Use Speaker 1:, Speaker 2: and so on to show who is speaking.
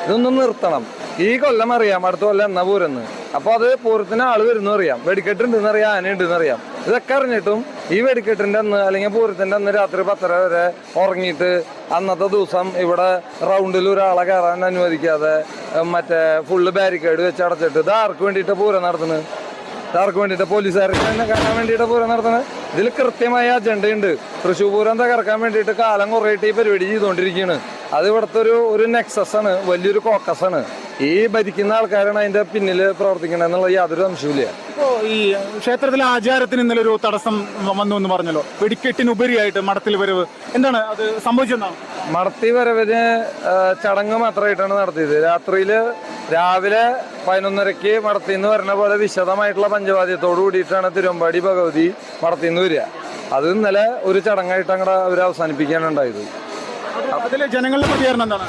Speaker 1: ഇതൊന്നും നിർത്തണം. ഈ കൊല്ലം അറിയാം അടുത്ത കൊല്ലം എന്നാ പൂരെന്ന്. അപ്പൊ അത് പൂരത്തിന് ആള് വരുന്നു അറിയാം, വെടിക്കെട്ടുണ്ടെന്ന് അറിയാം, ആനയുണ്ടെന്ന് അറിയാം. ഇതൊക്കെ അറിഞ്ഞിട്ടും ഈ വെടിക്കെട്ടിന്റെ അന്ന് അല്ലെങ്കിൽ പൂരത്തിന്റെ അന്ന് രാത്രി 10:30 വരെ ഉറങ്ങിയിട്ട് അന്നത്തെ ദിവസം ഇവിടെ റൗണ്ടിൽ ഒരാളെ കയറാൻ അനുവദിക്കാതെ മറ്റേ ഫുള്ള് ബാരിക്കേഡ് വെച്ച് അടച്ചിട്ട് ഇത് ആർക്ക് വേണ്ടിയിട്ട് പൂരം നടത്തുന്നത്? ഇതാർക്ക് വേണ്ടിയിട്ട്? പോലീസുകാർക്ക് തന്നെ കാണാൻ വേണ്ടിയിട്ട് പൂരം നടത്തുന്നത്? ഇതിൽ കൃത്യമായ അജണ്ടയുണ്ട്. തൃശ്ശൂർ പൂരം തകർക്കാൻ വേണ്ടിയിട്ട് കാലം കുറേയിട്ട് ഈ പരിപാടി ചെയ്തുകൊണ്ടിരിക്കുകയാണ്. അത് ഇവിടുത്തെ ഒരു നെക്സസ് ആണ്, വലിയൊരു കോക്കസ് ആണ്. ഈ ഭരിക്കുന്ന ആൾക്കാരാണ് അതിന്റെ പിന്നിൽ പ്രവർത്തിക്കുന്നത് എന്നുള്ള യാതൊരു സംശയമില്ല.
Speaker 2: ഇപ്പോൾ ഈ ക്ഷേത്രത്തിലെ ആചാരത്തിന് ഇന്നലെ ഒരു തടസ്സം വന്നു എന്ന് പറഞ്ഞല്ലോ, വെടിക്കെട്ടിനുപരിയായിട്ട് മഠത്തിൽ വരവ്, എന്താണ് അത് സംഭവിച്ചെന്നാണ്?
Speaker 1: മടത്തി വരവിന് ചടങ്ങ് മാത്രമായിട്ടാണ് നടത്തിയത്. രാവിലെ 11:30 മടത്തിന്ന് വരുന്ന പോലെ വിശദമായിട്ടുള്ള പഞ്ചവാദ്യത്തോടു കൂടിയിട്ടാണ് തിരുവമ്പാടി ഭഗവതി മടത്തിന്ന് വരിക. അത് ഇന്നലെ ഒരു ചടങ്ങായിട്ട് അങ്ങോട്ട് അവർ അവസാനിപ്പിക്കാനുണ്ടായത്.
Speaker 2: അതിലെ ജനങ്ങളുടെ പ്രതികരണം എന്താണ്?